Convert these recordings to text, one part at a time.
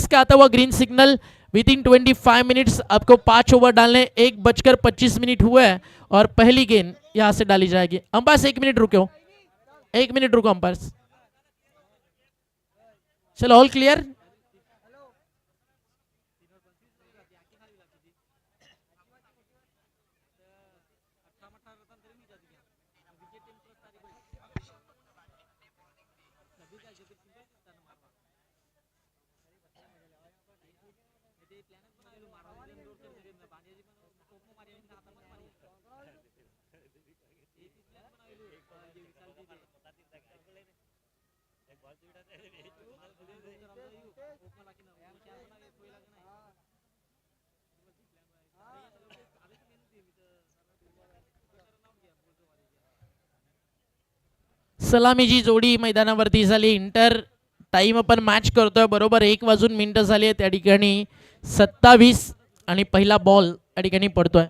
का आता हुआ green signal with in 25 minutes आपको 5 ओवर डालने 1:25 हुए हैं और पहली गेंद यहां से डाली जाएगी। अंपायर 1 मिनट रुको, 1 मिनट रुको अंपायर। चलो ऑल क्लियर। सलामीची जोडी मैदानावरती झाली। इंटर टाइम आपण मॅच करतोय, बरोबर 1 वाजून झाली आहे त्या ठिकाणी 27 आणि पहिला बॉल त्या ठिकाणी पडतोय।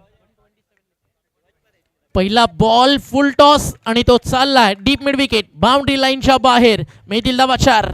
पहिला बॉल फुल टॉस आणि तो चाललाय डीप मिड विकेट, बाउंड्री लाईनच्या बाहेर। मिळतील धावा 4।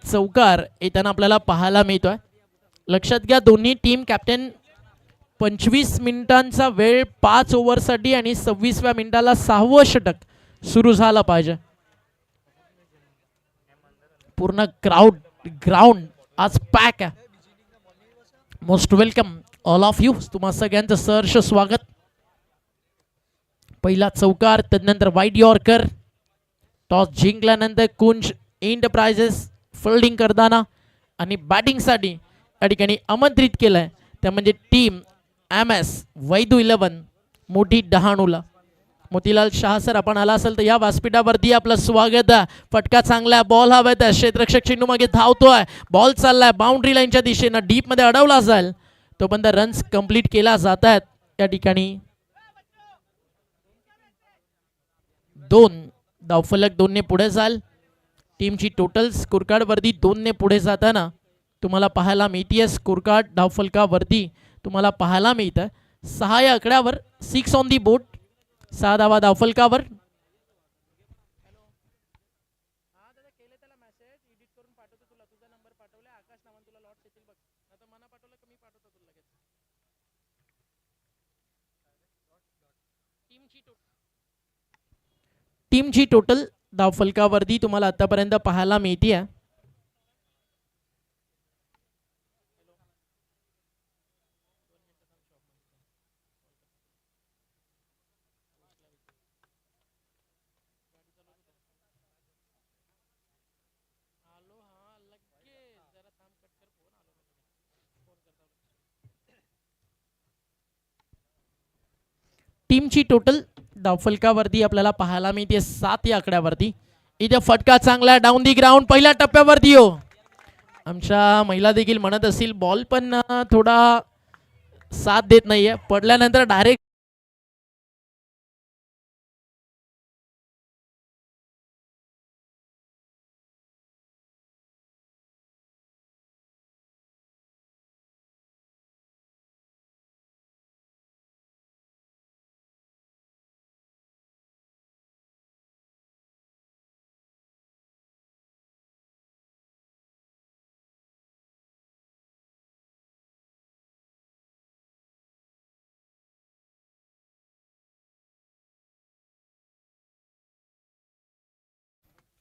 चौकार येताना आपल्याला पाहायला मिळतोय। लक्षात घ्या दोन्ही टीम कॅप्टन 25 मिनिटांचा वेळ 5 ओव्हरसाठी आणि 26व्या मिनिटाला 6वं षटक सुरू झालं पाहिजे। पूर्ण ग्राउंड आज पॅक आहे। Most welcome all of you, तुम्हा सगळ्यांचं सहर्ष स्वागत। पहिला चौकार, त्यानंतर वाईड यॉर्कर। टॉस जिंकल्यानंतर कुंज एंटरप्राइजेस फिल्डिंग करताना आणि बॅटिंगसाठी या ठिकाणी आमंत्रित केलंय, त्या म्हणजे टीम MS वैदू 11 मोठी डहाणूला। मोतीलाल शाह सर आपण आला असेल तर या व्यासपीठावरती आपलं स्वागत आहे। फटका चांगला, बॉल हवेत आहे, क्षेत्ररक्षक चेंडू मागे धावतोय, बॉल चाललाय बाउंड्री लाईनच्या दिशेनं, डीप मध्ये अडवला जाईल तोपर्यंत रन्स कंप्लीट केला जात आहेत। या ठिकाणी 2 धावफलक 2 ने पुढे जाल। टीमची टोटल स्कोरकार्ड वरती 2 ने पुढे जाताना तुम्हाला पाहायला मिळते। स्कोरकार्ड धावफलकावरती तुम्हाला पाहायला मिळतं 6 या आकड्यावर 6 ऑन दी बोर्ड, 6 धावा धावफलकावर। टीमची टोटल धावफलकावरती तुम्हाला आतापर्यंत पाहायला मिळते। टीमची टोटल धावफलकावरती आपल्याला पाहायला मिळते 7 या आकड्यावरती। इथे फटका चांगला डाऊन दी ग्राउंड पहिल्या टप्प्यावरती हो। आमच्या महिला देखील म्हणत असतील बॉल पण थोडा साथ देत नाहीये, पडल्यानंतर डायरेक्ट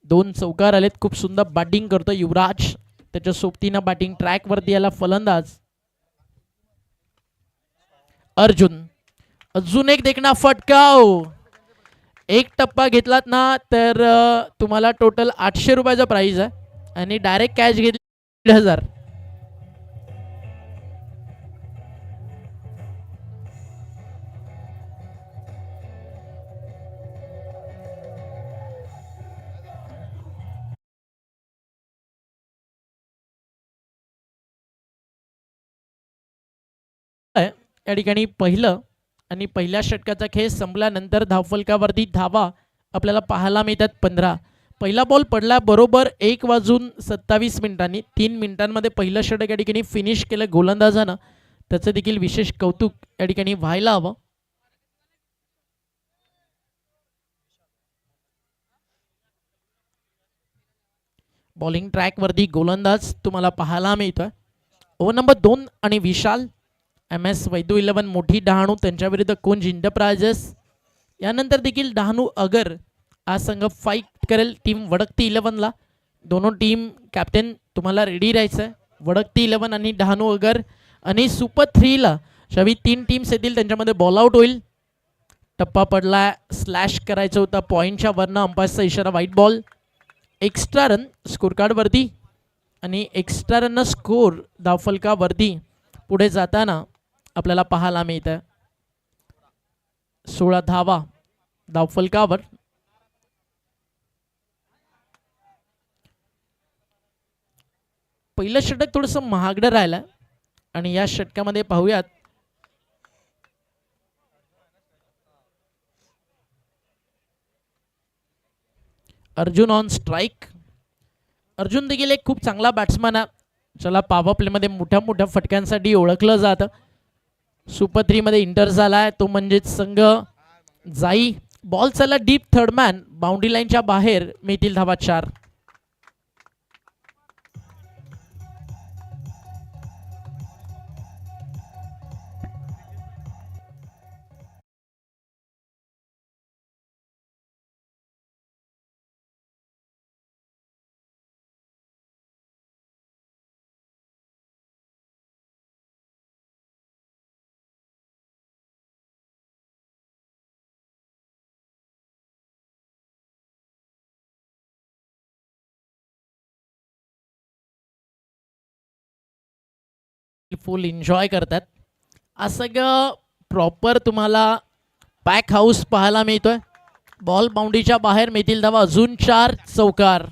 दोन चौकार आलेत। खूप सुंदर बॅटिंग करतो युवराज, त्याच्या सोबतीनं बॅटिंग ट्रॅक वरती आला फलंदाज अर्जुन। अजून एक देखना फटकाव, एक टप्पा घेतलात ना तर तुम्हाला टोटल 800 रुपयाचा प्राइस आहे आणि डायरेक्ट कॅश घेतली 1000। या ठिकाणी पहिलं आणि पहिल्या षटकाचा खेळ संपल्यानंतर धावफलकावरती धावा आपल्याला पाहायला मिळतात 15. पहिला बॉल पडला बरोबर 1:27 3 मिनिटांमध्ये पहिलं षटक या ठिकाणी फिनिश केलं गोलंदाजानं. त्याचं देखील विशेष कौतुक या ठिकाणी व्हायला हवं. बॉलिंग ट्रॅकवरती गोलंदाज तुम्हाला पाहायला मिळतोय. ओव्हर नंबर 2 आणि विशाल MS वैदू 11 मोठी डहाणू त्यांच्या विरुद्ध कुंज इंटरप्राइजेस. यानंतर देखील डहाणू अगर आज संघ फाईट करेल टीम वडकती 11ला. दोनों टीम कॅप्टन तुम्हाला रेडी राहायचं आहे. वडकती 11 आणि डहाणू अगर आणि सुपर 3ला ज्यावेळी 3 टीम्स येतील त्यांच्यामध्ये बॉल आउट होईल. टप्पा पडला, स्लॅश करायचा होता पॉईंटच्या वरनं, अंपायरचा इशारा white ball. Extra run score कार्डवरती आणि एक्स्ट्रा रन स्कोर धावफलकावरती पुढे जाताना आपल्याला पाहायला मिळतं. 16 धावा धावफलकावर. पहिलं षटक थोडंसं महागडं राहिलं आणि या षटकामध्ये पाहूयात अर्जुन ऑन स्ट्राईक. अर्जुन देखील एक खूप चांगला बॅट्समन आहे, ज्याला पॉवर प्लेमध्ये मोठ्या मोठ्या फटक्यांसाठी ओळखलं जातं. सुपर 3मध्ये इंटर झाला आहे तो म्हणजेच संघ जाई. बॉल चालला डीप थर्डमॅन, बाउंड्री लाईनच्या बाहेर, मिळतील धावा 4. फुल एन्जॉय करतात. असं प्रॉपर तुम्हाला पॅक हाऊस पाहायला मिळतोय. बॉल बाउंड्रीच्या बाहेर, मिळतील धावा अजून 4. चौकार.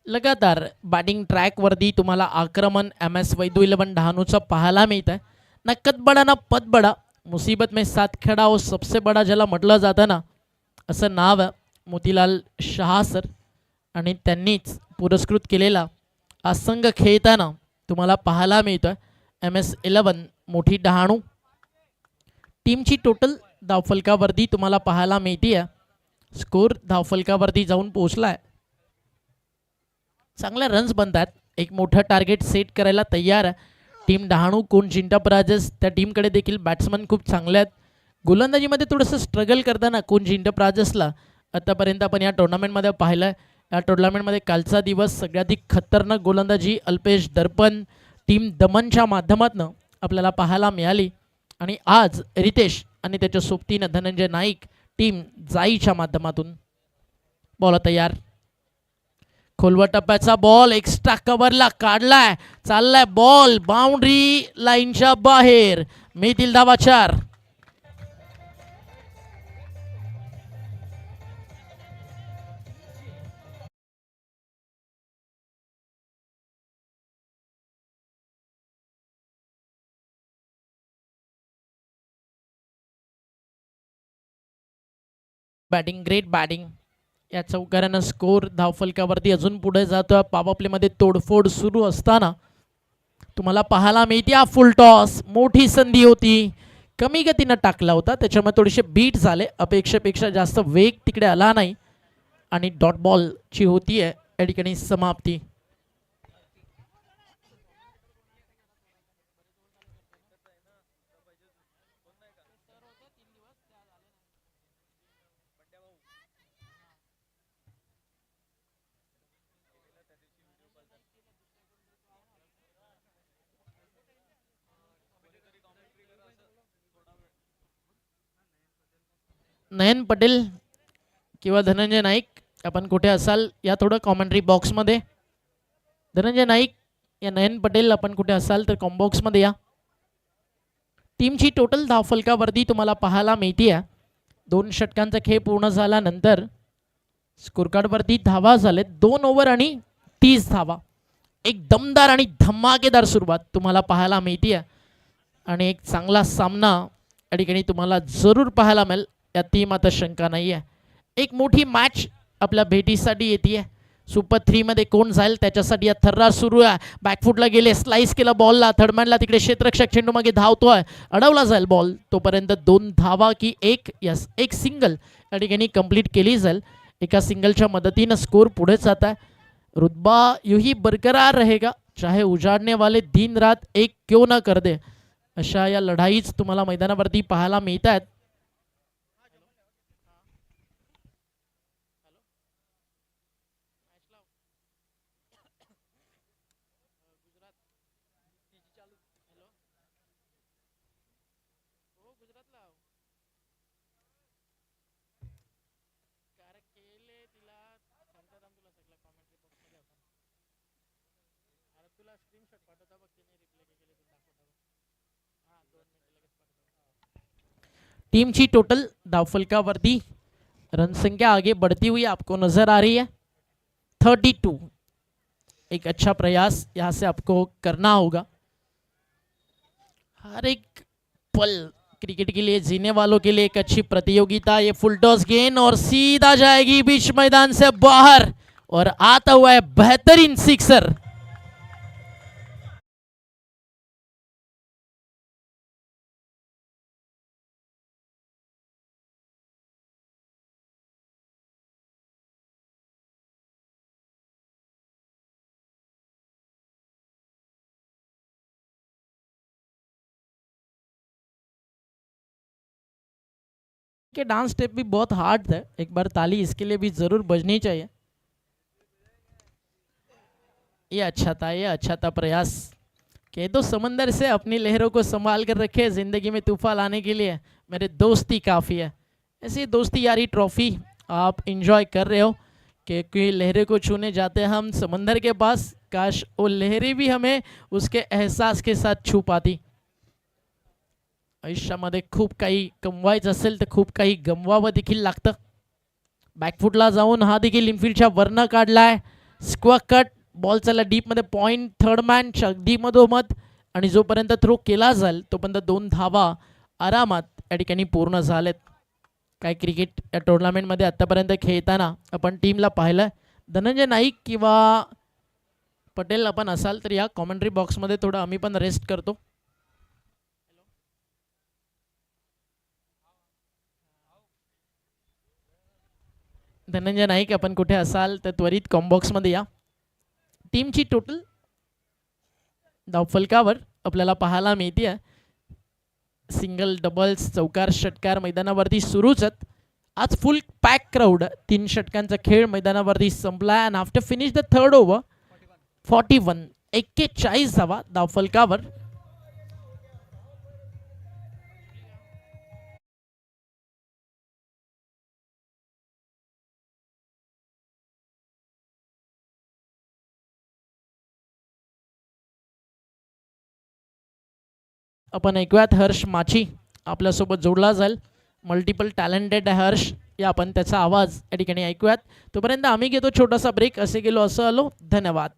लगातार बॅटिंग ट्रॅकवरती तुम्हाला आक्रमण MS वैदू 11 डहाणूचं पाहायला मिळतं. ना कद बडा ना पद बडा, मुसीबत में साथ खडा हो सबसे बडा ज्याला म्हटलं जातं ना, असं नाव आहे मोतीलाल शहा सर. आणि त्यांनीच पुरस्कृत केलेला हा संघ खेळताना तुम्हाला पाहायला मिळतोय. MS 11 मोठी डहाणू. टीमची टोटल धावफलकावरती तुम्हाला पाहायला मिळते. स्कोर धावफलकावरती जाऊन पोहोचलाय. चांगल्या रन्स बनतात. एक मोठं टार्गेट सेट करायला तयार आहे टीम डहाणू. कुंज इंटरप्राइजेस त्या टीमकडे देखील बॅट्समन खूप चांगले आहेत. गोलंदाजीमध्ये थोडंसं स्ट्रगल करताना कुंज इंटरप्राइजेसला आतापर्यंत आपण या टुर्नामेंटमध्ये पाहिलं आहे. या टुर्नामेंटमध्ये कालचा दिवस सगळ्याधिक खतरनाक गोलंदाजी अल्पेश दर्पण टीम दमनच्या माध्यमातून आपल्याला पाहायला मिळाली. आणि आज रितेश आणि त्याच्या सोबतीनं धनंजय नाईक टीम जाईच्या माध्यमातून. बॉल तयार. खोलवर टप्प्याचा बॉल एक्स्ट्रा कव्हरला काढलाय, चाललाय बॉल बाउंड्री लाईनच्या बाहेर, मिळतील धावा 4. Batting great batting. या चौकारानं स्कोर धावफलकावरती अजून पुढे जातोय. पॉवर प्लेमध्ये तोडफोड सुरू असताना तुम्हाला पाहायला मिळते फुल टॉस. मोठी संधी होती, कमी गतीनं टाकला होता, त्याच्यामुळे थोडेसे बीट झाले. अपेक्षेपेक्षा जास्त वेग तिकडे आला नाही आणि डॉट बॉलची होती आहे या ठिकाणी समाप्ती. नयन पटेल किंवा धनंजय नाईक, आपण कुठे असाल या थोडं कॉमेंट्री बॉक्समध्ये. धनंजय नाईक या नयन पटेल, आपण कुठे असाल तर कॉम बॉक्समध्ये या. टीमची टोटल धावफलकावरती तुम्हाला पाहायला मिळते 2 षटकांचा खेळ पूर्ण झाल्यानंतर स्कोरकार्डवरती धावा झालेत 2 ओव्हर आणि 30 धावा. एक दमदार आणि धमाकेदार सुरुवात तुम्हाला पाहायला मिळते आणि एक चांगला सामना या ठिकाणी तुम्हाला जरूर पाहायला मिळेल, यातही मात्र शंका नाही आहे. एक मोठी मॅच आपल्या भेटीसाठी येते. सुपर 3 मध्ये कोण जाईल त्याच्यासाठी या थर्रा सुरू आहे. बॅकफुटला गेले, स्लाइस केला बॉलला, थर्डमॅनला तिकडे क्षेत्ररक्षक चेंडू मागे धावतोय, अडवला जाईल बॉल. तोपर्यंत 2 धावा की एक सिंगल या ठिकाणी कंप्लीट केली जाईल. एका सिंगलच्या मदतीनं स्कोर पुढे जात आहे. रुतबा यूही बरकरार रहेगा चाहे उजाड़ने वाले दिन रात एक क्यों ना कर दे, अशा या लढाईच तुम्हाला मैदानावरती पाहायला मिळत आहेत. टीम की टोटल धावफलकावरती रन संख्या आगे बढ़ती हुई आपको नजर आ रही है 32. एक अच्छा प्रयास यहां से आपको करना होगा. हर एक पल क्रिकेट के लिए जीने वालों के लिए एक अच्छी प्रतियोगिता. ये फुल टॉस गेंद और सीधा जाएगी बीच मैदान से बाहर और आता हुआ है बेहतरीन सिक्सर. के डांस स्टेप भी बहुत हार्ड थे. एक बार ताली इसके लिए भी जरूर बजनी चाहिए. ये अच्छा था प्रयास. कह दो समंदर से अपनी लहरों को संभाल कर रखे, जिंदगी में तूफान लाने के लिए मेरे दोस्ती काफ़ी है. ऐसी दोस्ती यारी ट्रॉफी आप इंजॉय कर रहे हो क्योंकि लहरें को छूने जाते हैं हम समंदर के पास. काश वो लहरें भी हमें उसके एहसास के साथ छू पाती. आयुष्यामध्ये खूप काही कमवायचं असेल तर खूप काही गमवावं देखील लागतं. बॅकफुटला जाऊन हा देखील इनफिल्डच्या वरनं काढलाय. स्क्वेअर कट बॉल चालला डीपमध्ये, पॉईंट थर्ड मॅन अगदी मधोमध आणि जोपर्यंत थ्रो केला जाईल तोपर्यंत 2 धावा आरामात या ठिकाणी पूर्ण झालेत. काय क्रिकेट या टुर्नामेंटमध्ये आतापर्यंत खेळताना आपण टीमला पाहिलं. धनंजय नाईक किंवा पटेल आपण असाल तर या कॉमेंट्री बॉक्समध्ये थोडं आम्ही पण रेस्ट करतो. धनंजय नाईक आपण कुठे असाल तर त्वरित कॉम्बॉक्समध्ये या. टीमची टोटल धावफलकावर आपल्याला पाहायला मिळते सिंगल डबल्स चौकार षटकार मैदानावरती सुरूच आहेत. आज फुल पॅक क्राऊड. 3 षटकांचा खेळ मैदानावरती संपला and after finish the third over 41 धावा धावफलकावर. आपण ऐकूयात हर्ष माची आपल्यासोबत जोडला जाईल. मल्टिपल टॅलेंटेड हर्ष या आपण त्याचा आवाज या ठिकाणी ऐकूयात. तोपर्यंत आम्ही घेतो छोटासा ब्रेक. असे गेलो असं आलो. धन्यवाद.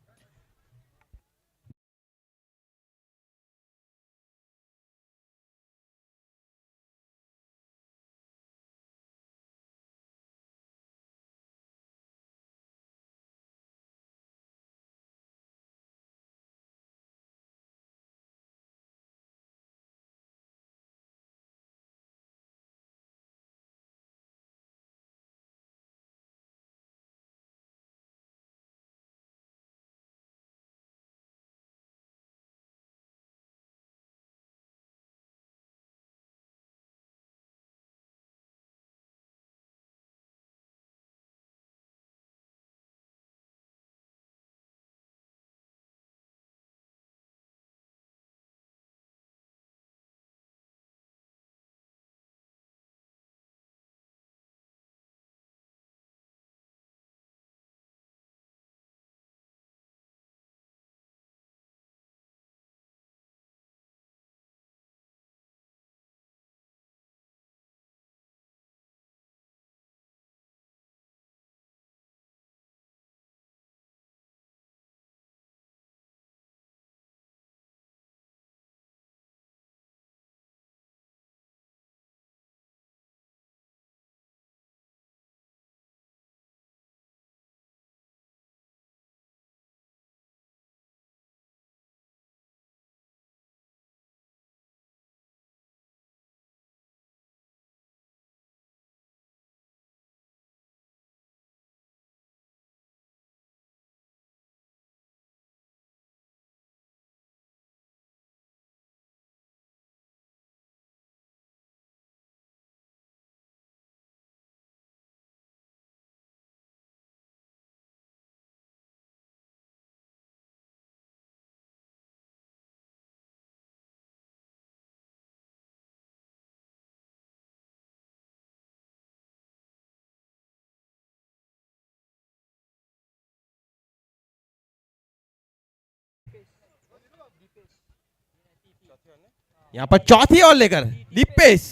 यहां पर चौथी ओवर लेकर दीपेश,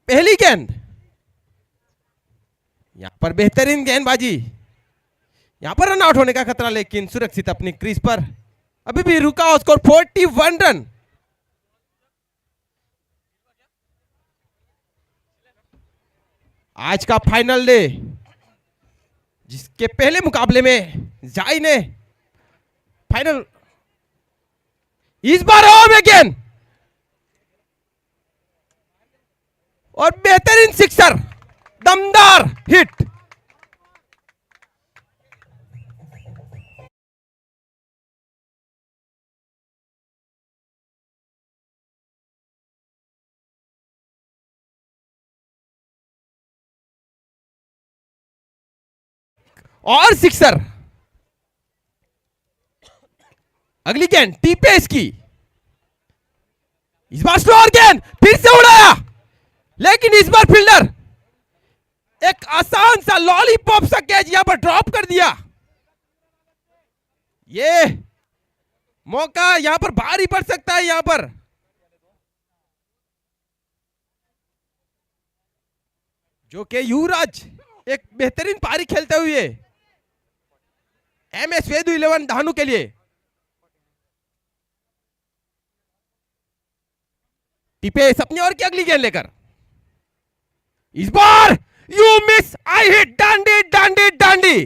पहली गेंद, यहां पर बेहतरीन गेंदबाजी, यहां पर रन आउट होने का खतरा लेकिन सुरक्षित अपनी क्रीज पर अभी भी रुका और स्कोर 41 रन। आज का फाइनल डे जिसके पहले मुकाबले में जाई ने फाइनल, इस बार ओवर में गेंद और बेहतरीन सिक्सर, दमदार हिट। और सिक्सर, अगली गेंद टीपेस की, इस बार स्लोअर गेंद फिर से उड़ाया लेकिन इस बार फील्डर एक आसान सा लॉलीपॉप सा कैच यहां पर ड्रॉप कर दिया। ये मौका यहां पर भारी पड़ सकता है। यहां पर जो कि युवराज एक बेहतरीन पारी खेलते हुए MS वेदु 11 धानु के लिए, टिपेस अपनी ओर की अगली गेंद लेकर, इस बार यू मिस आई हिट, डांडी डांडी डांडी।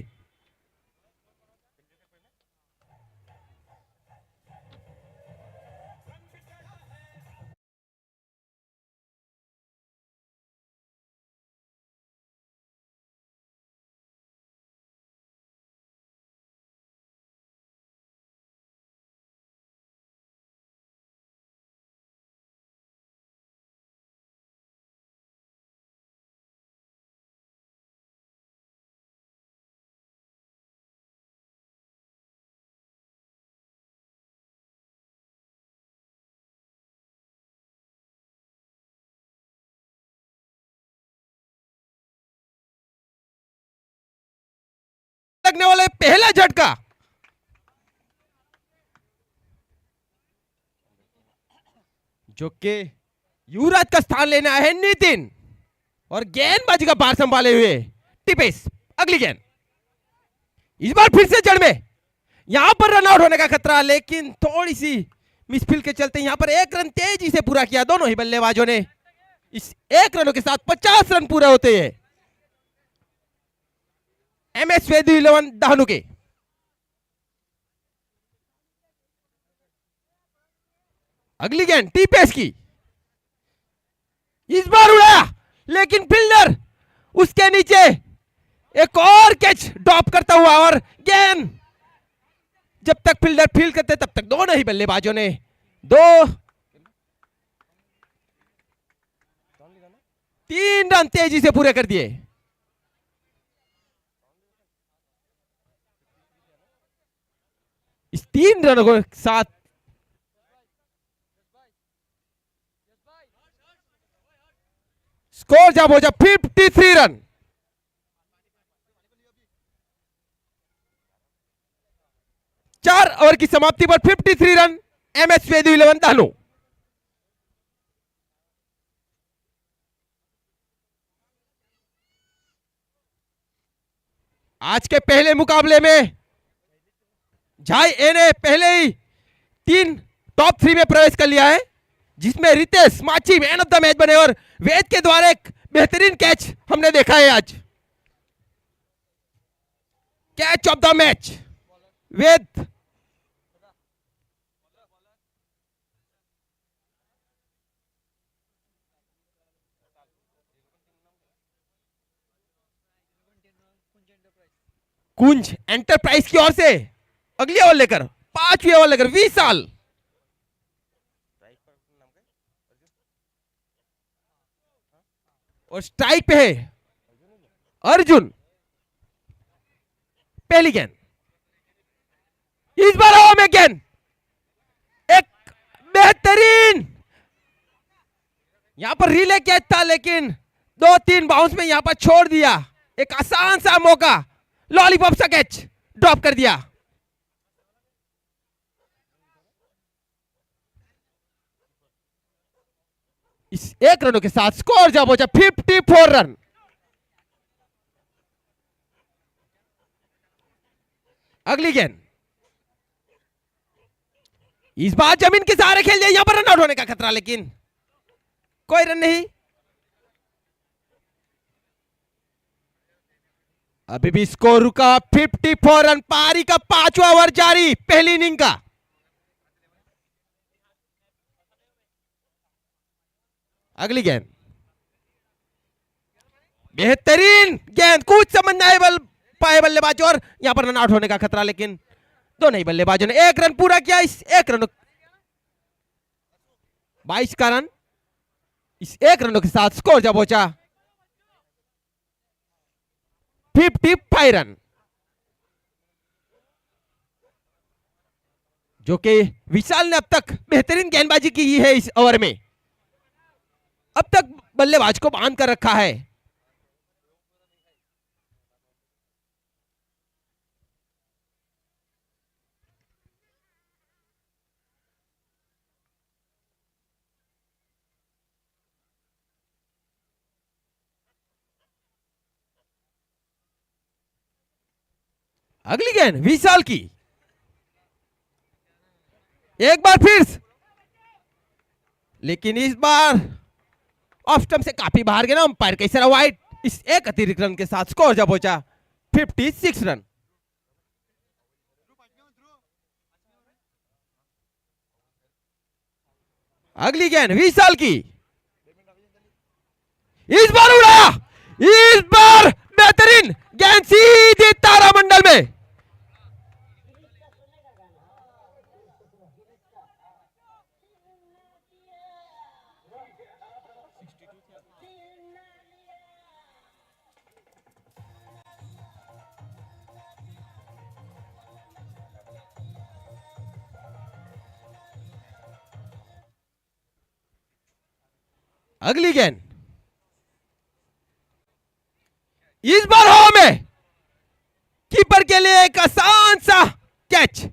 लगने वाले पहला झटका, जो कि युवराज का स्थान लेना है नितिन, और गेंदबाजी का भार संभाले हुए टिपेस, अगली गेंद, इस बार फिर से जड़ में, यहां पर रन आउट होने का खतरा लेकिन थोड़ी सी मिसफील्ड के चलते यहां पर एक रन तेजी से पूरा किया दोनों ही बल्लेबाजों ने। इस एक रनों के साथ 50 रन पूरे होते हैं MS वेदु 11 दहानु के। अगली गेंद टीपेस की, इस बार उड़ाया लेकिन फील्डर उसके नीचे एक और कैच ड्रॉप करता हुआ, और गेंद जब तक फील्डर फील्ड करते तब तक दोनों ही बल्लेबाजों ने 3 रन तेजी से पूरे कर दिए। इस 3 रनों के साथ स्कोर जब हो जाए 53 रन। चार ओवर की समाप्ति पर 53 रन MS वेदु 11 दहानु। आज के पहले मुकाबले में झाई ए ने पहले ही 3 टॉप 3 में प्रवेश कर लिया है, जिसमें रितेश माची मैन ऑफ द मैच बने और वेद के द्वारा एक बेहतरीन कैच हमने देखा है आज। कैच ऑफ द मैच वेद। कुंज एंटरप्राइज की ओर से अगली ओवर लेकर 5वीं ओवर लेकर 20 साल, और स्ट्राइक पे है अर्जुन, पहली गेंद, इस बार हवा में गेंद, एक बेहतरीन यहां पर रिले कैच था लेकिन 2-3 बाउंस में यहां पर छोड़ दिया। एक आसान सा मौका, लॉलीपॉप सा कैच ड्रॉप कर दिया। इस एक रनों के साथ स्कोर जा पहुंचा 54 रन। अगली गेंद, इस बार जमीन के सहारे खेल दिया, यहां पर रन आउट होने का खतरा, लेकिन कोई रन नहीं। अभी भी स्कोर रुका 54 रन। पारी का 5वां ओवर जारी पहली इनिंग का। अगली गेंद, बेहतरीन गेंद, कुछ समझ नहीं पाए बल्लेबाज और यहां पर रन आउट होने का खतरा, लेकिन दोनों ही बल्लेबाजों ने एक रन पूरा किया। इस एक रन 22 का रन, इस एक रनों के साथ स्कोर जब पहुंचा 55 रन, जो कि विशाल ने अब तक बेहतरीन गेंदबाजी की है इस ओवर में। अब तक बल्लेबाज को बांध कर रखा है। अगली गेंद विशाल की, एक बार फिर, लेकिन इस बार ऑफ स्टंप से काफी बाहर गया ना, अंपायर का इशारा वाइड। इस एक अतिरिक्त रन के साथ स्कोर जब पहुंचा 56 रन। अगली गेंद विशाल की, इस बार उड़ाया, इस बार बेहतरीन गेंद सीधी तारामंडल में। अगली गेंद, इस बार हवा में, कीपर के लिए एक आसान सा कैच।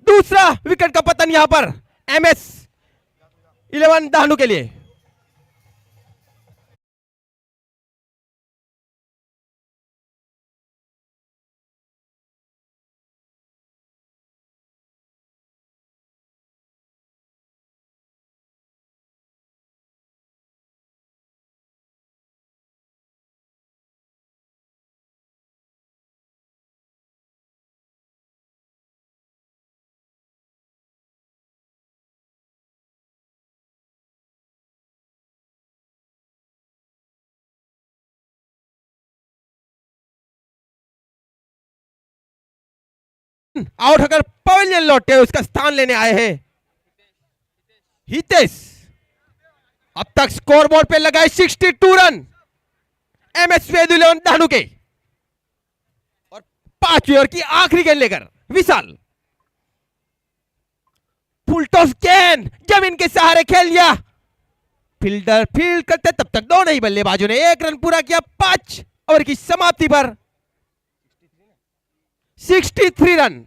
दूसरा विकेट का पतन यहां पर MS-11 दानू के लिए। आउट होकर पवेलियन लौटे उसका स्थान लेने आए हैं हितेश। अब तक स्कोर बोर्ड पे लगाए 62 रन MS-11 दानू के, और 5वीं ओवर की आखिरी गेंद लेकर विशाल फुल टॉस गेंद जमीन के सहारे खेल लिया। फील्डर फील्ड करते तब तक दोनों ही बल्लेबाजों ने एक रन पूरा किया। 5 ओवर की समाप्ति पर 63 रन।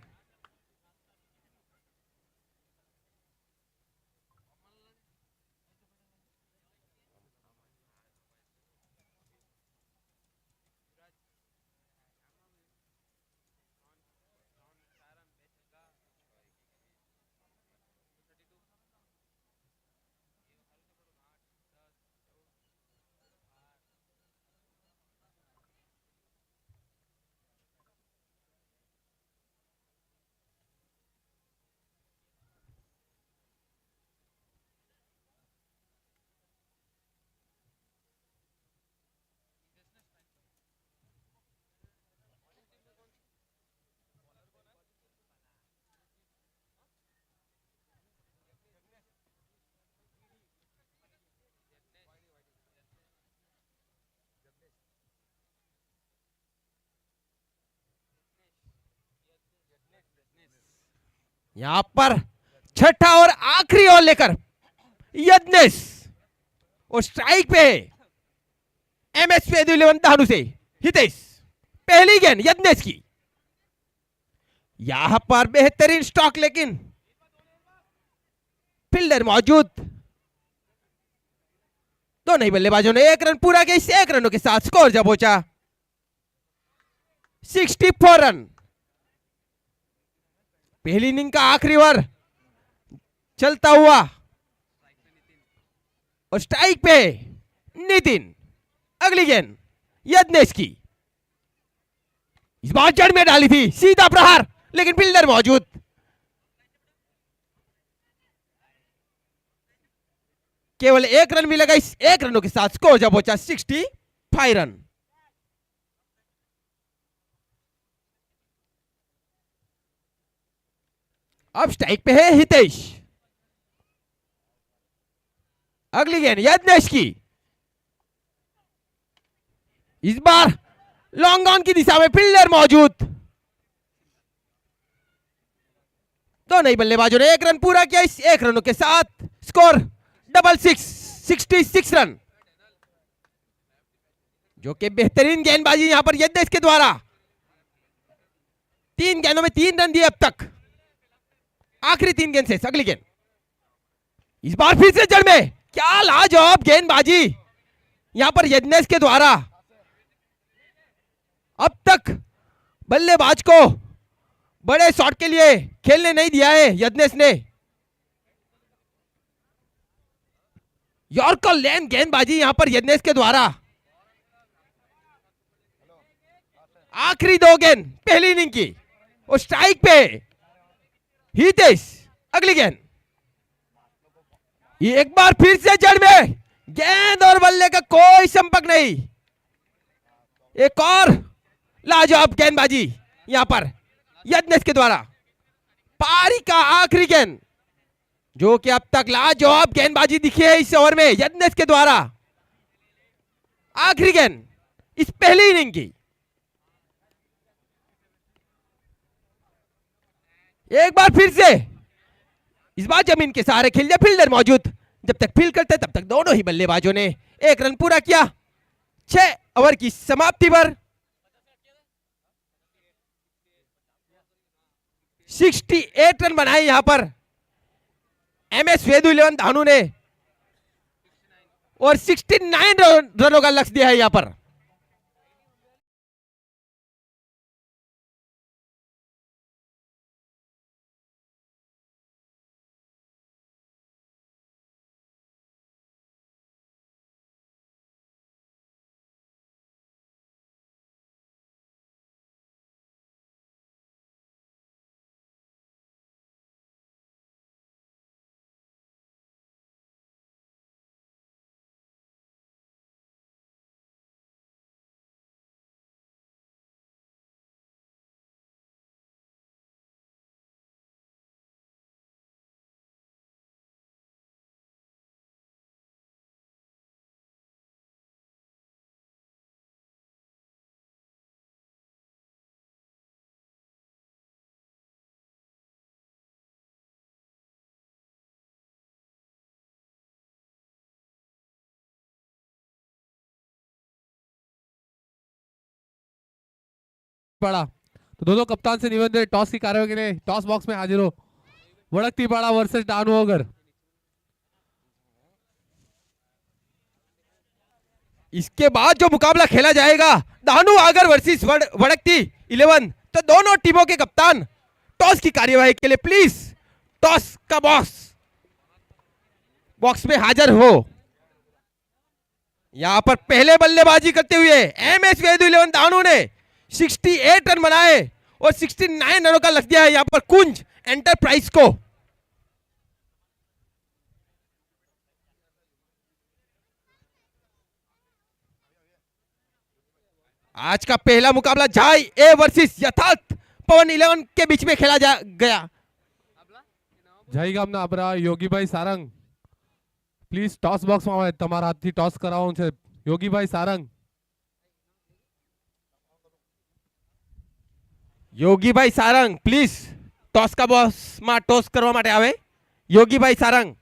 यहां पर छठा और आखिरी ओवर लेकर यज्ञेश और स्ट्राइक पे है MS-11 दानू से हितेश। पहली गेंद यज्ञेश की, यहां पर बेहतरीन स्टॉक, लेकिन फील्डर मौजूद। दोनों ही बल्लेबाजों ने एक रन पूरा किया। इस एक रनों के साथ स्कोर जब पहुंचा 64 रन। पहली इनिंग का आखिरी ओवर चलता हुआ और स्ट्राइक पे नितिन। अगली गेंद यज्ञेश की, इस बार जड़ में डाली थी, सीधा प्रहार, लेकिन फील्डर मौजूद। केवल एक रन मिलेगा। इस एक रनों के साथ स्कोर जब पहुंचा 65 रन। अब स्ट्राइक पे है हितेश। अगली गेंद यज्ञेश की, इस बार लॉन्ग ऑन की दिशा में फील्डर मौजूद। दोनों ही बल्लेबाजों ने एक रन पूरा किया। इस एक रनों के साथ स्कोर डबल 66 रन, जो कि बेहतरीन गेंदबाजी यहां पर यज्ञेश के द्वारा। 3 गेंदों में 3 रन दिए अब तक। आखिरी 3 गेंद से अगली गेंद, इस बार फिर से जड़ में। क्या लाजवाब गेंदबाजी यहां पर यज्ञेश के द्वारा। अब तक बल्लेबाज को बड़े शॉट के लिए खेलने नहीं दिया है यज्ञेश ने। यॉर्कर लेन गेंदबाजी यहां पर यज्ञेश के द्वारा। आखिरी 2 गेंद पहली इनिंग की और स्ट्राइक पे हितेश। अगली गेंद, ये एक बार फिर से जड़ में। गेंद और बल्ले का कोई संपर्क नहीं। एक और लाजवाब गेंदबाजी यहां पर यज्ञेश के द्वारा। पारी का आखिरी गेंद, जो कि अब तक लाजवाब गेंदबाजी दिखी है इस ओवर में यज्ञेश के द्वारा। आखिरी गेंद इस पहली इनिंग की। एक बार फिर से, इस बार जमीन के सहारे खेल दिया, फील्डर मौजूद। जब तक फील्ड करते तब तक दोनों ही बल्लेबाजों ने एक रन पूरा किया। 6 ओवर की समाप्ति पर 68 रन बनाए यहां पर MS वेदु 11 धानु ने, और 69 रनों का लक्ष्य दिया है यहां पर। पड़ा तो दोनों कप्तान से निवेदन है, टॉस की कार्रवाई के लिए टॉस बॉक्स में हाजिर हो। वड़कती पड़ा वर्सेस डानू अगर। इसके बाद जो मुकाबला खेला जाएगा दानू आगर वर्सेस वड़कती 11, तो दोनों टीमों के कप्तान टॉस की कार्यवाही के लिए प्लीज टॉस का बॉक्स में हाजिर हो। यहां पर पहले बल्लेबाजी करते हुए MS वेदु 11 दानू ने 68 रन बनाए और 69 रनों का लक्ष्य दिया है यहां पर कुंज एंटरप्राइज को। आज का पहला मुकाबला झाई ए वर्सेस यथार्थ पवन 11 के बीच में खेला गया। जय गामना अपरा योगी भाई सारंग प्लीज टॉस बॉक्स में आवे, તમારા હાથથી ટોસ કરાવવાનું છે યોગી ભાઈ સારંગ। યોગીભાઈ સારંગ પ્લીઝ ટોસ का बॉस માં ટોસ કરવા માટે આવે। યોગીભાઈ સારંગ।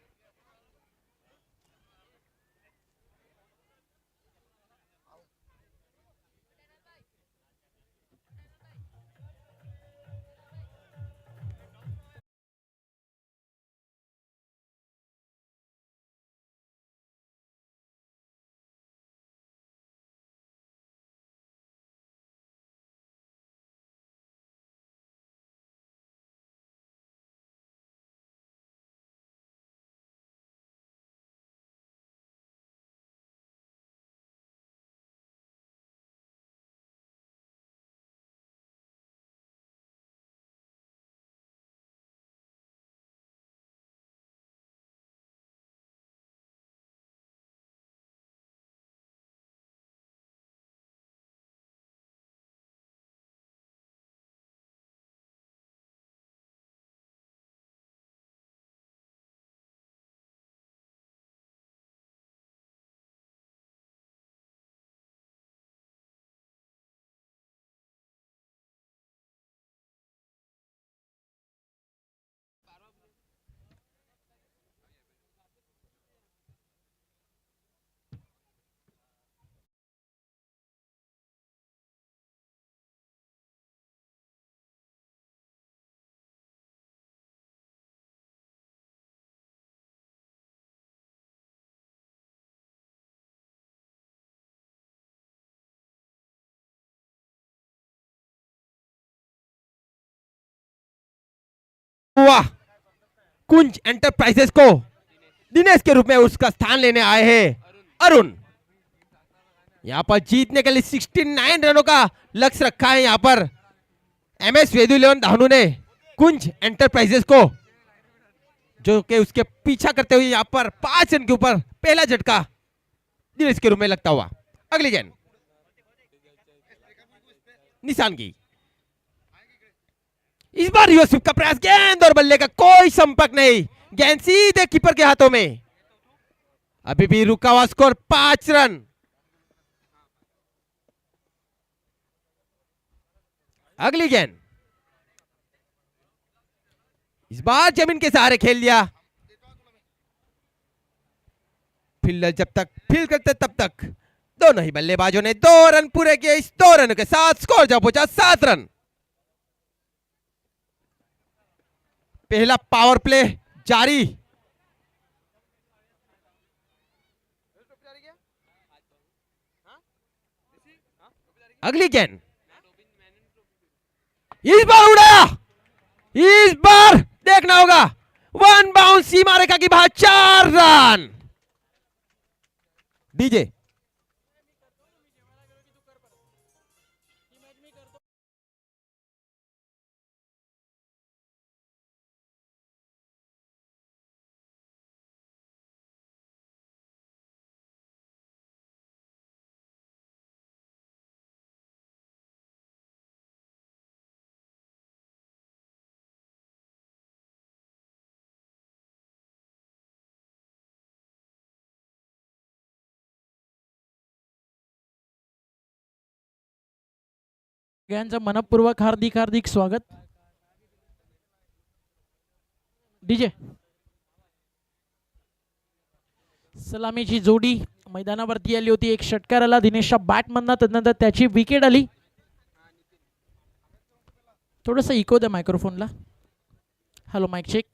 हुआ। कुंज एंटरप्राइजेस को दिनेश के रूप में उसका स्थान लेने आए हैं अरुण। यहां पर जीतने के लिए 69 रनों का लक्ष्य रखा है। यहां पर MS वेदु 11 धानु ने कुंज एंटरप्राइजेस को, जो कि उसके पीछा करते हुए यहां पर 5 रन के ऊपर पहला झटका दिनेश के रूप में लगता हुआ। अगली गेंद निशान की, इस बार रिवर्स स्वीप का प्रयास, गेंद और बल्ले का कोई संपर्क नहीं, गेंद सीधे कीपर के हाथों में। अभी भी रुका हुआ स्कोर 5 रन। अगली गेंद, इस बार जमीन के सहारे खेल लिया। फील्डर जब तक फील्ड करते तब तक दोनों ही बल्लेबाजों ने 2 रन पूरे किए। इस 2 रनों के साथ स्कोर जब पहुंचा 7 रन। पहला पावर प्ले जारी। अगली गेंद, इस बार उड़ाया, इस बार देखना होगा, 1 बाउंस सीमा रेखा की बाहर, 4 रन। डीजे सगळ्यांचं मनपूर्वक हार्दिक हार्दिक स्वागत. डीजे सलामीची जोडी मैदानावरती आली होती. एक षटकार आला दिनेशच्या बॅट मधनं, त्यानंतर त्याची विकेट आली. थोडंसं इको द्या मायक्रोफोनला. हॅलो माईक चेक,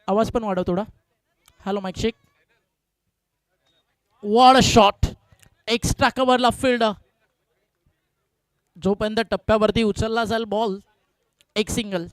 आवाज पण वाढव थोडा. Hello mike check. What a shot, extra कव्हरला फील्ड. जोपर्यंत टप्प्यावरती उचलला जाईल बॉल, एक सिंगल.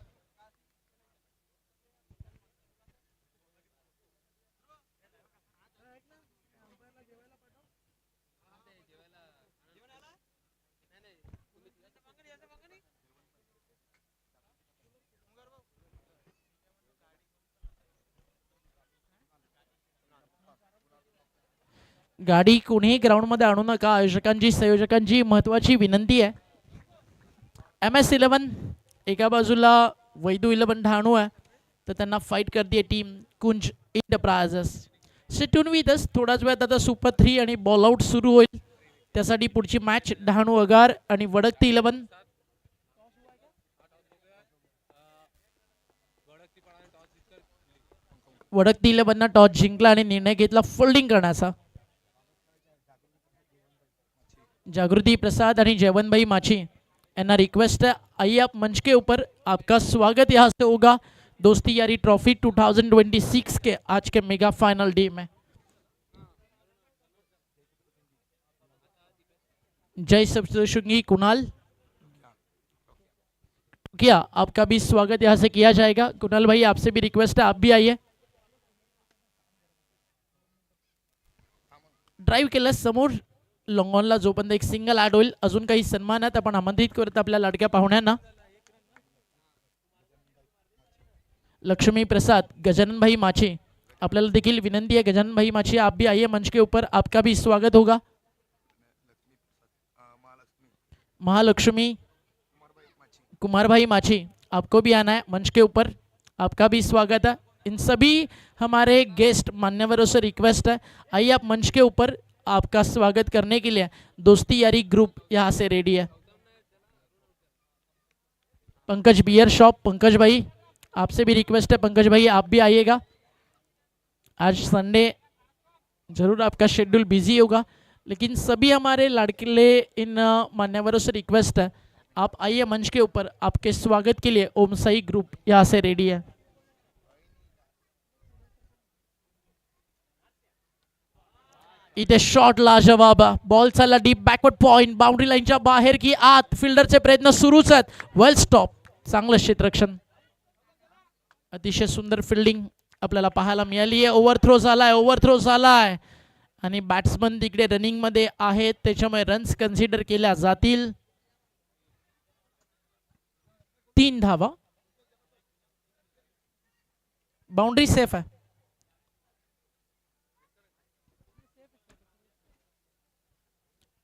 गाडी कोणीही ग्राउंड मध्ये आणू नका, आयोजकांची संयोजकांची महत्वाची विनंती आहे. MS 11 एका बाजूला वैदू 11 ठाणू आहे, तर त्यांना फाईट करते team Kunj enterprises. Stay tuned with us. थोडाच वेळात आता सुपर 3 आणि बॉल आउट सुरू होईल. त्यासाठी पुढची मॅच डहाणू अगार आणि वडकती 11. वडकती 11 टॉस जिंकला आणि निर्णय घेतला फोल्डिंग करण्याचा. जागृति प्रसाद आणि जयवंत माची एना रिक्वेस्ट है, आइए आप मंच के ऊपर. आपका स्वागत यहाँ से होगा दोस्ती यारी ट्रॉफी 2026 के आज के मेगा फाइनल डे में. जय सप्तशृंगी कुणाल, क्या आपका भी स्वागत यहाँ से किया जाएगा. कुणाल भाई आपसे भी रिक्वेस्ट है, आप भी आइए. ड्राइव केलं समोर लॉंगॉनला, जोपर्यंत एक सिंगल ऍड होईल. अजून काही सन्मानात आपण आमंत्रित करत आपल्या लाडक्या पाहुण्यांना. लक्ष्मी प्रसाद, गजानन भाई माची, आपल्याला देखील विनंती है. गजानन भाई माची आप भी आइए मंच के ऊपर, आपका भी स्वागत होगा. महालक्ष्मी कुमार भाई माची, आपको भी आना है मंच के ऊपर, आपका भी स्वागत है. इन सभी हमारे गेस्ट मान्यवरों से रिक्वेस्ट है, आइए आप मंच के ऊपर. आपका स्वागत करने के लिए दोस्ती यारी ग्रुप यहाँ से रेडी है. पंकज बियर शॉप, पंकज भाई आपसे भी रिक्वेस्ट है, पंकज भाई आप भी आइएगा. आज संडे जरूर आपका शेड्यूल बिजी होगा, लेकिन सभी हमारे लाडकिले इन मान्यवरों से रिक्वेस्ट है, आप आइए मंच के ऊपर. आपके स्वागत के लिए ओम साई ग्रुप यहाँ से रेडी है. इथे शॉट लाजवाब, बॉल चालला डीप बॅकवर्ड पॉइंट, बाउंड्री लाईनच्या बाहेर की आत. फिल्डरचे प्रयत्न सुरूच आहेत. वेल स्टॉप, चांगलं क्षेत्ररक्षण. अतिशय सुंदर फिल्डिंग आपल्याला पाहायला मिळाली आहे. ओव्हरथ्रो झालाय आणि बॅट्समन तिकडे रनिंग मध्ये आहेत, त्याच्यामुळे रन्स कन्सिडर केल्या जातील. 3 धावा, बाउंड्री सेफ आहे.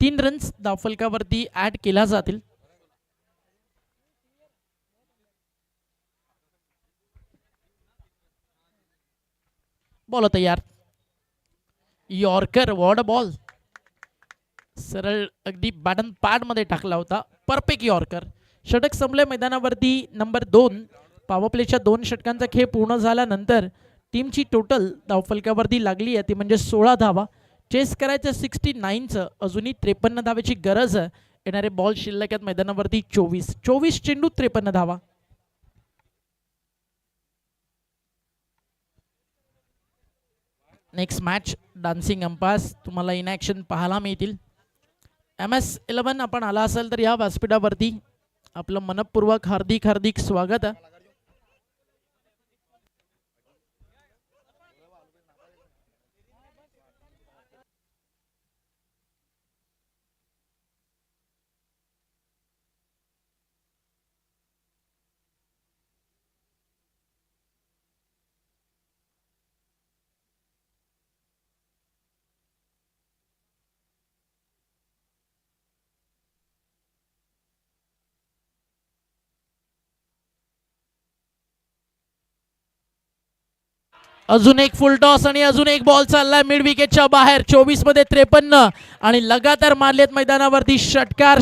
तीन रन्स धावफलकावरती ऍड केल्या जातील. बॉल तयार. यॉर्कर, वॉड बॉल, सरळ अगदी बॅटन पॅड मध्ये टाकला होता. Perfect yorker. षटक संपले मैदानावरती. नंबर 2 पॉवर प्लेच्या 2 षटकांचा खेळ पूर्ण झाल्यानंतर टीमची टोटल धावफलकावरती लागली आहे ती म्हणजे 16 धावा. चेस करायचं 69चं, अजूनही 53 धावेची गरज आहे. येणारे बॉल शिल्लक आहेत मैदानावरती 24 चेंडू 53 धावा. नेक्स्ट मॅच डान्सिंग अंपायर्स तुम्हाला इन ॲक्शन पाहायला मिळतील. MS11 आपण आला असाल तर या व्यासपीठावरती आपलं मनपूर्वक हार्दिक स्वागत आहे. अजून एक फुल टॉस आणि अजून एक बॉल चाललाय मिड विकेटच्या बाहेर. 24 मध्ये 53 आणि लगातार मारलेत मैदानावरती षटकार.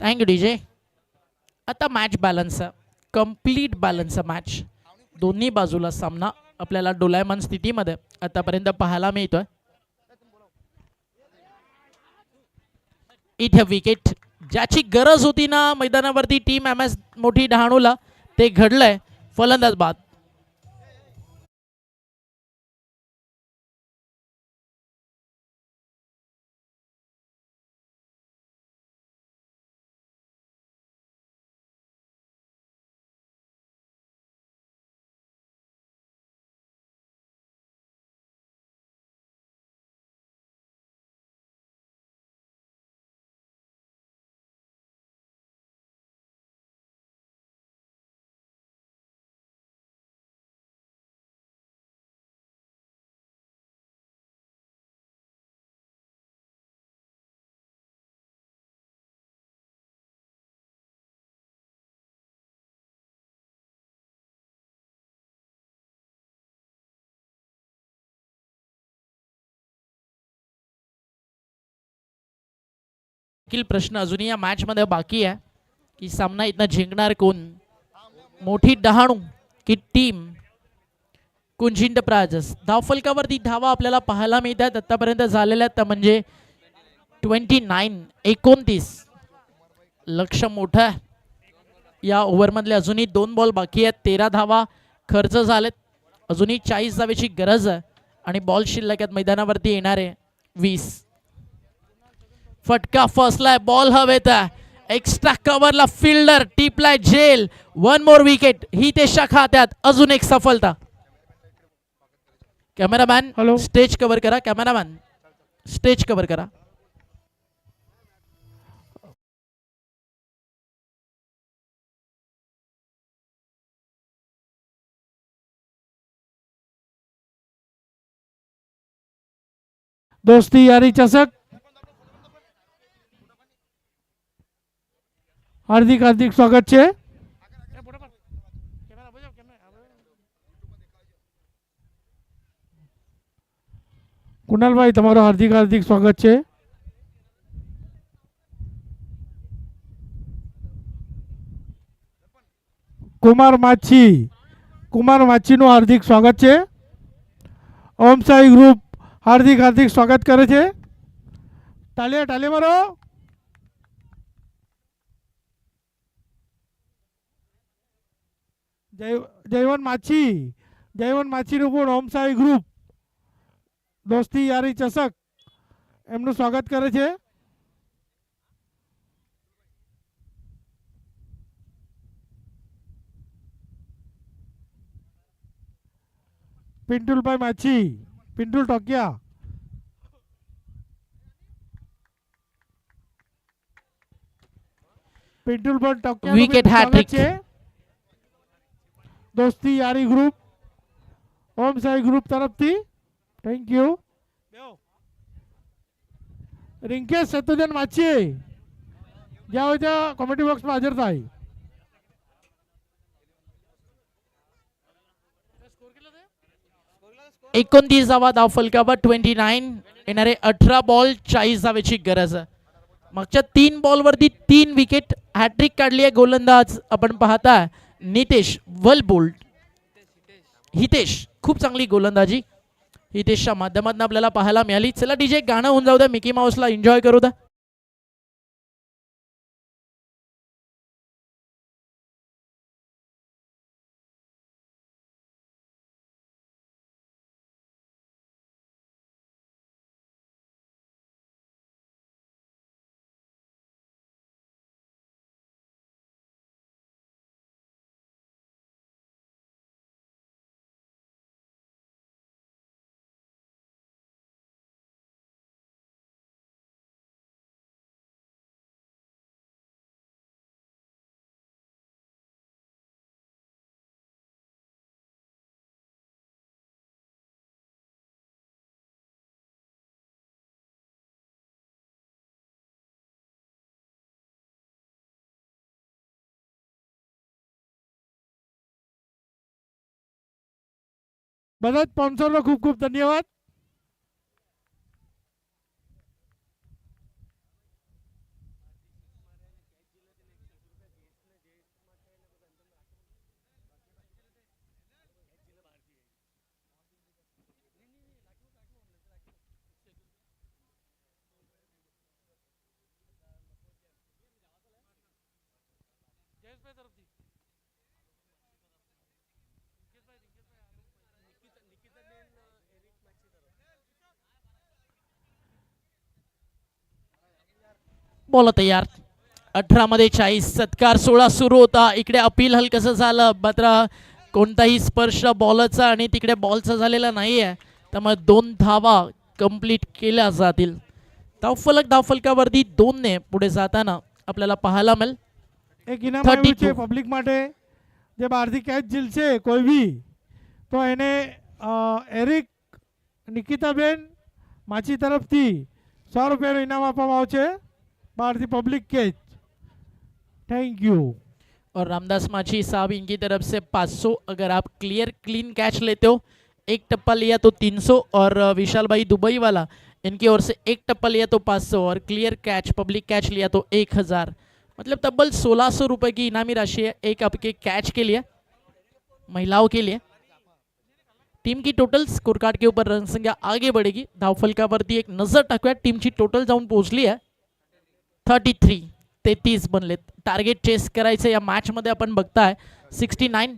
Thank you DJ. आता मॅच बॅलन्स आहे, कंप्लीट बॅलन्स मॅच. दोन्ही बाजूला सामना आपल्याला डोलायमान स्थितीमध्ये आतापर्यंत पाहायला मिळतोय. इथे विकेट ज्याची गरज होती ना मैदानावरती टीम MS मोठी डहाणूला, ते घडलंय. फलंदाज बाद. प्रश्न अजूनही या मॅच मध्ये बाकी आहे की सामना इथनं जिंकणार कोण, मोठी डहाणू की टीम कुंज एंटरप्राइजेस. धावफलकावरती धावा आपल्याला पाहायला मिळतात आतापर्यंत झालेल्या, तर म्हणजे 29 लक्ष मोठं आहे. या ओव्हरमधले अजूनही 2 बॉल बाकी आहेत. 13 धावा खर्च झालेत, अजूनही 40 धावेची गरज आहे आणि बॉल शिल्लक आहेत मैदानावरती येणारे 20. फटका फसलाय, बॉल हवेत आहे. एक्स्ट्रा कव्हरला फिल्डर टिपलाय जेल. 1 मोर विकेट ही त्याच्या खात्यात. अजून एक सफलता. कॅमेरामॅन स्टेज कव्हर करा. कॅमेरामॅन स्टेज कव्हर करा. दोस्ती यारी चषक हार्दिक स्वागत છે. કુનાલભાઈ તમારો હાર્દિક સ્વાગત છે. કુમાર માછીનું હાર્દિક સ્વાગત છે. ઓમ સાઈ ગ્રુપ હાર્દિક સ્વાગત કરે છે. તાલિયા મારો. જયવંત માછીનું પણ ઓમ સાઈ ગ્રુપ દોસ્તી યારી ચષક એમનું સ્વાગત કરે છે. પિન્ટુલભાઈ માછી, પિન્ટુલ ટોકિયા. પિન્ટુલભાઈ Tokiya Wicket hat-trick. છે. દોસ્તી યારી ગ્રુપ ઓમ સાઈ ગ્રુપ તરફથી. Thank you. રિંકેશ સતુજન માછી જ્યાં હોય ત્યાં કોમેડી બોક્સમાં હાજર થાય. 29 धावफलकावर 29 येणारे 18 बॉल 40 धावेची गरज आहे. मागच्या 3 बॉलवरती 3 विकेट हॅट्रिक काढली आहे गोलंदाज आपण पाहताय नितेश वलबोल्ट. हितेश खूप चांगली गोलंदाजी हितेशच्या माध्यमातून आपल्याला पाहायला मिळाली. चला डीजे गाणं होऊन जाऊ द्या, मिकी माऊसला एन्जॉय करू द्या. બધા સ્પોન્સરનો ખૂબ ખૂબ ધન્યવાદ. बॉल तयार. 18 मध्ये 40 सत्कार 16 सुरू होता. इकडे अपील हलकसं झालं मात्र कोणताही स्पर्श बॉलचा आणि तिकडे बॉलचा झालेला नाहीये, त्यामुळे 2 धावा कंप्लीट केल्या जातील. धावफलकावरती 2 ने पुढे जाताना आपल्याला पाहायला मिळेल. એક ઇનામ આવ્યું 32. છે પબ્લિક માટે. જે બહારથી કેચ ઝીલશે કોઈ બી તો એને એરિક નિકિતાબેન માછી તરફથી 100 રૂપિયાનું ઇનામ આપવામાં આવશે. બહારથી પબ્લિક કેચ. Thank you. और रामदास माछी साहब इनकी तरफ से 500. अगर आप क्लियर क्लीन कैच लेते हो, एक टप्पा लिया तो 300. और विशाल भाई दुबई वाला इनकी ओर से एक टप्पा लिया तो 500 और क्लियर कैच पब्लिक कैच लिया तो 1000. मतलब तब्बल 1600 रुपए की इनामी राशि है एक आपके कैच के लिए महिलाओं के लिए. टीम की टोटल स्कोर कार्ड के ऊपर रन संख्या आगे बढ़ेगी. धावफलकावरती एक नजर टाकूया. टीमची टोटल जाऊन पोहोचली आहे 33. 33 बनलेत. टार्गेट चेस करायचं या मॅच मध्ये आपण बघताय 69.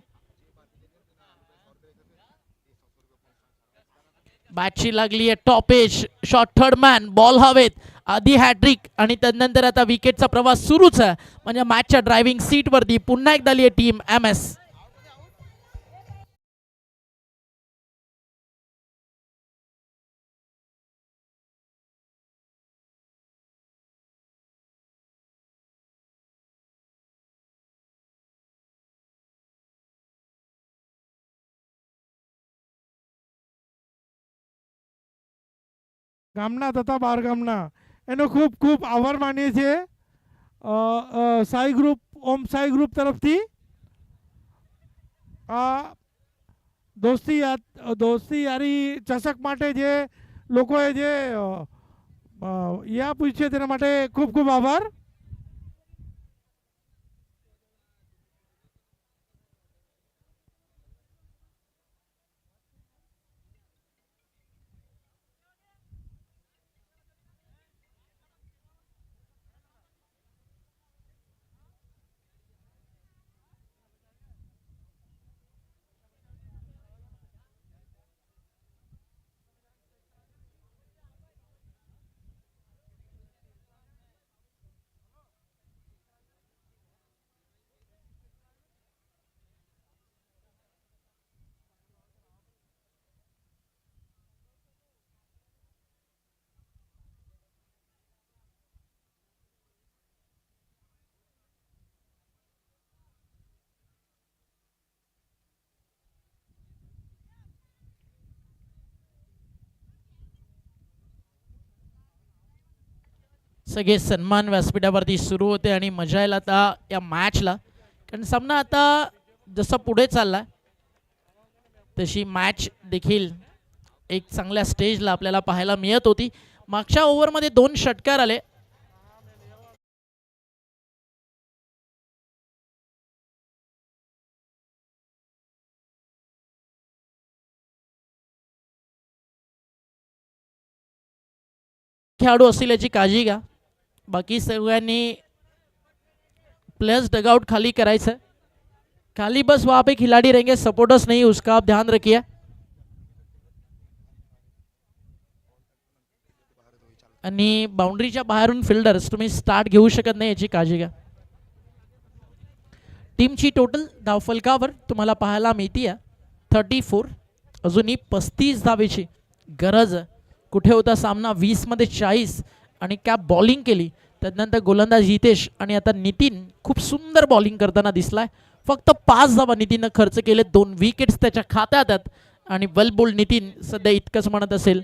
बॅटची लागली आहे top edge. Shot third man ball हवेत. आधी हॅट्रिक आणि त्यानंतर आता विकेटचा प्रवास सुरूच आहे. म्हणजे मॅचच्या ड्रायव्हिंग सीट वरती पुन्हा एकदा आली आहे टीम MS. ગામના તથા બહાર ગામના એનો ખૂબ ખૂબ આભાર માનીએ છીએ સાઈ ગ્રુપ ઓમ સાઈ ગ્રુપ તરફથી. આ દોસ્તી યારી ચષક માટે જે લોકોએ જે એ આપ્યું છે તેના માટે ખૂબ ખૂબ આભાર. सगळे सन्मान व्यासपीठावरती सुरू होते आणि मजा येईल आता या मॅचला, कारण सामना आता जसा पुढे चालला तशी मॅच देखील एक चांगल्या स्टेजला आपल्याला पाहायला मिळत होती. मागच्या ओव्हरमध्ये 2 षटकार आले. खेळाडू असतील याची काळजी घ्या. बाकी सगळ्यांनी प्लेयर्स डगआउट खाली करायचं. खाली बस वहाँ पे खिलाड़ी रहेंगे, सपोर्टर्स नहीं, उसका आप ध्यान रखिए. आणि बाउंड्रीच्या बाहेरून फिल्डर्स तुम्ही स्टार्ट घेऊ शकत नाही याची काळजी घ्या. टीमची टोटल धावफलकावर तुम्हाला पाहायला मिळते 34. अजूनही 35 धावेची गरज आहे. कुठे होता सामना 20 मध्ये 40 आणि कॅप बॉलिंग केली. त्यानंतर गोलंदाज हितेश आणि आता नितीन खूप सुंदर बॉलिंग करताना दिसलाय. फक्त 5 धावा नितीननं खर्च केले, 2 विकेट्स त्याच्या खात्यात आहेत आणि वेल बोल्ड नितीन सध्या इतकंच म्हणत असेल.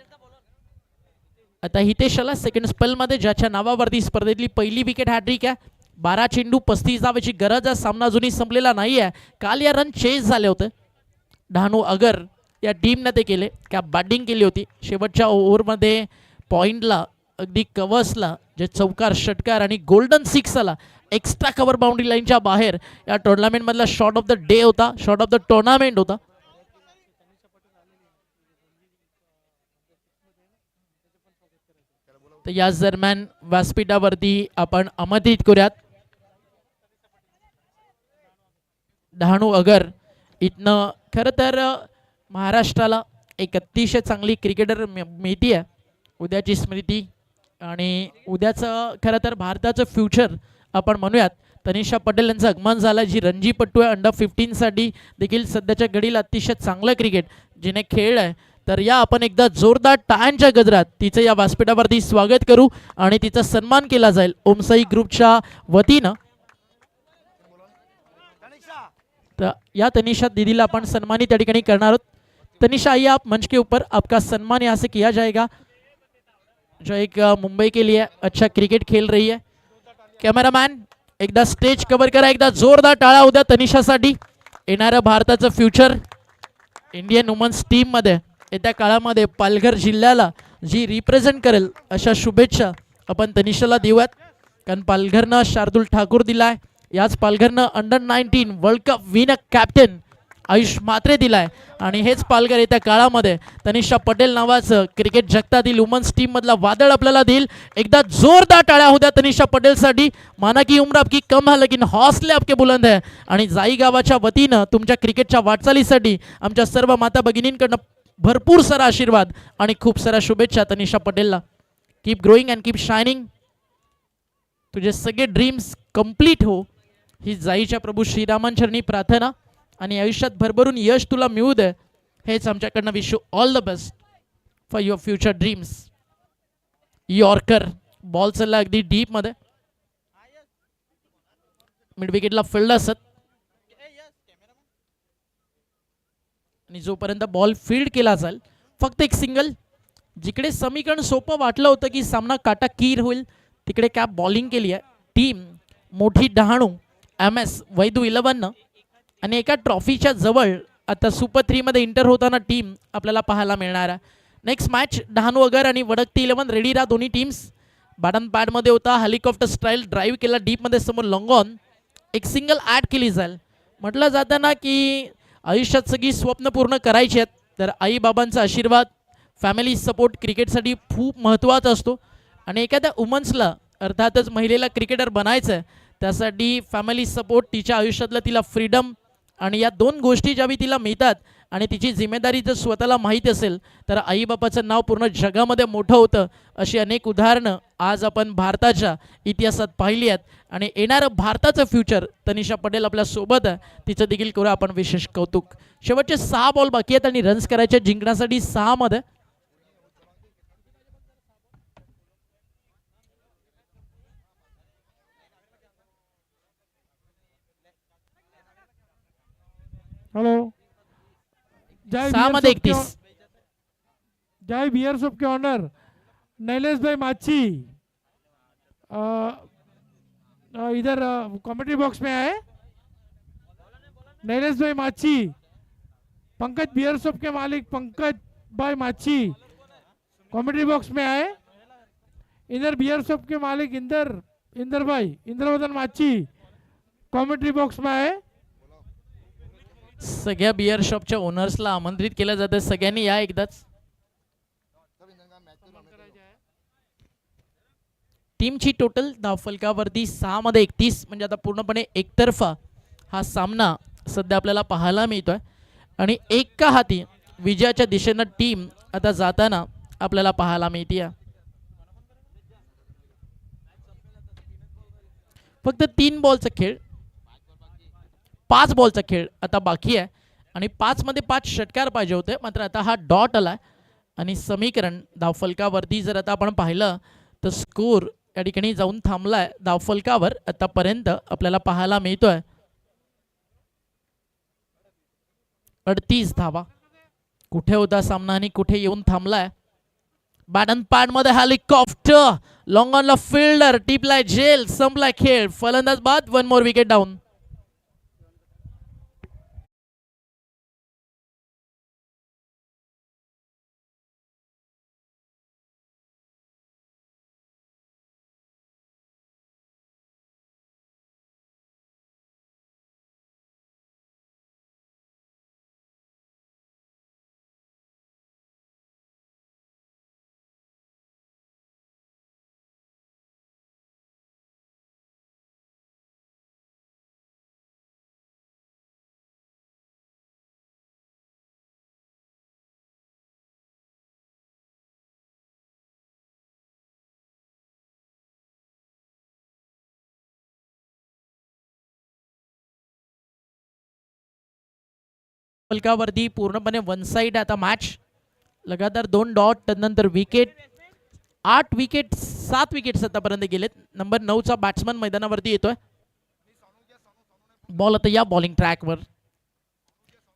आता हितेशला सेकंड स्पेलमध्ये ज्याच्या नावावरती स्पर्धेतली पहिली विकेट हॅट्रिक आहे. 12 चेंडू 35 धावेची गरज आहे. सामना अजूनही संपलेला नाही आहे. काल या रन चेस झाले होते. डहाणू अगर या टीमने ते केले. कॅप बॅटिंग केली होती. शेवटच्या ओव्हरमध्ये पॉइंटला अगदी कव्हर्सला जे चौकार षटकार आणि गोल्डन 6 आला एक्स्ट्रा कव्हर बाउंड्री लाईनच्या बाहेर. या टुर्नामेंटमधला शॉट ऑफ द डे होता, शॉट ऑफ द टुर्नामेंट होता. तर याच दरम्यान व्यासपीठावरती आपण आमंत्रित करूयात डहाणू अगर. इथनं खरं तर महाराष्ट्राला एक अतिशय चांगली क्रिकेटर मिळती आहे. उद्याची स्मृती आणि उद्याचं खरं तर भारताचं फ्युचर आपण म्हणूयात. तनिषा पटेल यांचं आगमन झालं, जी रणजीपट्टू आहे. अंडर 15साठी देखील सध्याच्या घडीला अतिशय चांगलं क्रिकेट जिने खेळ आहे. तर या आपण एकदा जोरदार टाळ्यांच्या गजरात तिचं या व्यासपीठावरती स्वागत करू आणि तिचा सन्मान केला जाईल ओमसाई ग्रुपच्या वतीनं. तर या तनिषा दीदीला आपण सन्मानित त्या ठिकाणी करणार आहोत. तनिषा आइए आप मंच के ऊपर, आपका सम्मान यहाँ से किया जाएगा. जो एक मुंबई के लिए अच्छा क्रिकेट खेल रही है. कॅमेरामॅन एकदा स्टेज कव्हर करा, एकदा जोरदार टाळा उद्या तनिषासाठी. येणारं भारताचं फ्युचर इंडियन वुमन्स टीममध्ये येत्या काळामध्ये पालघर जिल्ह्याला जी रिप्रेझेंट करेल अशा शुभेच्छा आपण तनिषाला देऊयात. कारण पालघरनं शार्दुल ठाकूर दिलाय. याच पालघरनं under 19 world cup winner captain Ayush Mhatre दिलाय आणि हेच पालघर येत्या काळामध्ये तनिषा पटेल नावाचं क्रिकेट जगतातील वुमन्स टीम मधला वादळ आपल्याला देईल. एकदा जोरदार टाळ्या होत्या तनिषा पटेलसाठी. माना की उम्र आपकी कम है लेकिन हौसले आपके बुलंद है. आणि जाई गावाच्या वतीनं तुमच्या क्रिकेटच्या वाटचालीसाठी आमच्या सर्व माता भगिनींकडनं भरपूर सारा आशीर्वाद आणि खूप साऱ्या शुभेच्छा तनिषा पटेलला. Keep growing and keep shining. तुझे सगळे ड्रीम्स कंप्लीट हो ही जाईच्या प्रभू श्रीरामांचरणी प्रार्थना आणि आयुष्यात भरभरून यश तुला मिळू दे हेच आमच्याकडनं wish you all the best for your future dreams. Yorker ball चालला अगदी डीप मध्ये. मिड विकेटला फील्ड असत आणि जोपर्यंत बॉल फील्ड केला जाईल फक्त एक सिंगल. जिकडे समीकरण सोपं वाटलं होतं की सामना काटाकीर होईल तिकडे कॅप बॉलिंग केली आहे. टीम मोठी डहाणू MS वैदू 11 आणि एका ट्रॉफीच्या जवळ आता सुपर 3 मध्ये इंटर होताना टीम आपल्याला पाहायला मिळणार आहे. नेक्स्ट मॅच डहाणू अगर आणि वडकती 11 रेडी राहा दोन्ही टीम्स. बॅटन पॅडमध्ये होता, हेलिकॉप्टर स्टाईल ड्राईव्ह केला डीपमध्ये समोर लॉंग ऑन. एक सिंगल ॲड केली जाईल. म्हटलं जातं ना की आयुष्यात सगळी स्वप्न पूर्ण करायची आहेत तर आईबाबांचा आशीर्वाद फॅमिली सपोर्ट क्रिकेटसाठी खूप महत्त्वाचा असतो. आणि एखाद्या वुमन्सला अर्थातच महिलेला क्रिकेटर बनायचं आहे त्यासाठी फॅमिली सपोर्ट, तिच्या आयुष्यातलं तिला फ्रीडम आणि या 2 गोष्टी ज्यावेळी तिला मिळतात आणि तिची जिम्मेदारी जर स्वतःला माहीत असेल तर आईबापाचं नाव पूर्ण जगामध्ये मोठं होतं. अशी अनेक उदाहरणं आज आपण भारताच्या इतिहासात पाहिली आहेत. आणि येणारं भारताचं फ्युचर तनिषा पटेल आपल्या सोबत आहे, तिचं देखील करू आपण विशेष कौतुक. शेवटचे 6 बॉल बाकी आहेत आणि रन्स करायचे जिंकण्यासाठी 6 मध्ये. हेलो जय 6 मध्ये 31. जय बियर्स ऑफ के ऑनर नैलेश भाई माची इधर कमेंट्री बॉक्स में आए। नैलेश भाई माची, पंकज बियर शॉप के मालिक पंकज भाई माची कमेंट्री बॉक्स में आए। इधर बियर शॉप के मालिक इंदर भाई इंद्रवदन माची कमेंट्री बॉक्स में आए। सगळ्या बियर शॉपच्या ओनर्सला आमंत्रित केलं जातं, सगळ्यांनी या एकदाच. टीमची टोटल धावफलकावरती 6 मध्ये 31, म्हणजे आता पूर्णपणे एकतर्फा हा सामना सध्या आपल्याला पाहायला मिळतोय आणि एका हाती विजयाच्या दिशेनं टीम आता जाताना आपल्याला पाहायला मिळते. फक्त 3 बॉलचा खेळ, 5 बॉलचा खेळ आता बाकी आहे आणि 5 मध्ये 5 षटकार पाहिजे होते, मात्र आता हा डॉट आलाय आणि समीकरण धावफलकावरती जर आता आपण पाहिलं तर स्कोर या ठिकाणी जाऊन थांबलाय धावफलकावर आतापर्यंत आपल्याला पाहायला मिळतोय 38 धावा. कुठे होता सामना आणि कुठे येऊन थांबलाय. बॅट अँड पॅड मध्ये हेलिकॉप्टर, लॉंग ऑनला फिल्डर, टिपलाय जेल, संपलाय खेळ. फलंदाज बाद, 1 मोर विकेट डाऊन. फलकावरती पूर्णपणे वन साइड आता मॅच. लगातार 2 डॉट, त्यानंतर विकेट. 8 विकेट, 7 विकेट्स आतापर्यंत गेलेत. नंबर 9चा बॅट्समन मैदानावरती येतोय. बॉल आता या बॉलिंग ट्रॅकवर.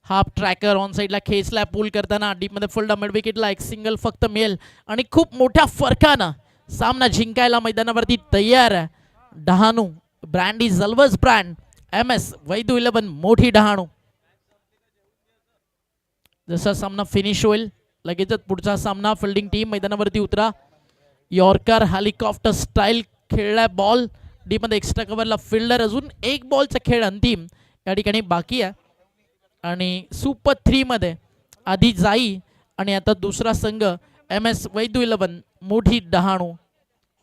हाफ ट्रॅकर ऑन साइडला खेचला, पूल करताना डीप मध्ये फुल मिड विकेटला एक सिंगल फक्त मिळेल आणि खूप मोठ्या फरकानं सामना जिंकायला मैदानावरती तयार आहे Dahanu. Brand is always brand. MS वैदू 11 मोठी डहाणू. जसा सामना फिनिश होईल लगेचच पुढचा सामना. फिल्डिंग टीम मैदानावरती उतरा. यॉर्कर हेलिकॉप्टर स्टाईल खेळलाय बॉल डीप मध्ये, एक्स्ट्रा कव्हरला फिल्डर. अजून 1 बॉलचा खेळ अंतिम या ठिकाणी बाकी आहे आणि सुपर 3 मध्ये आधी जाई आणि आता दुसरा संघ MS वैदू 11 मोठी डहाणू.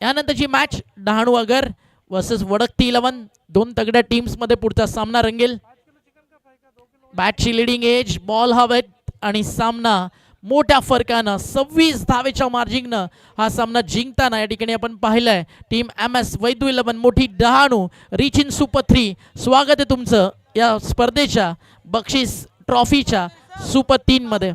यानंतरची मॅच डहाणू अगर वर्सेस वडकती 11. 2 तगड्या टीम्स मध्ये पुढचा सामना रंगेल. बॅटची लिडिंग एज, बॉल हवेत आणि सामना मोठ्या फरकानं 26 धावेच्या मार्जिननं हा सामना जिंकताना या ठिकाणी आपण पाहिलंय टीम MS वैदू 11 मोठी डहाणू रिच इन सुपर 3. स्वागत आहे तुमचं या स्पर्धेच्या बक्षीस ट्रॉफीच्या सुपर 3 मध्ये.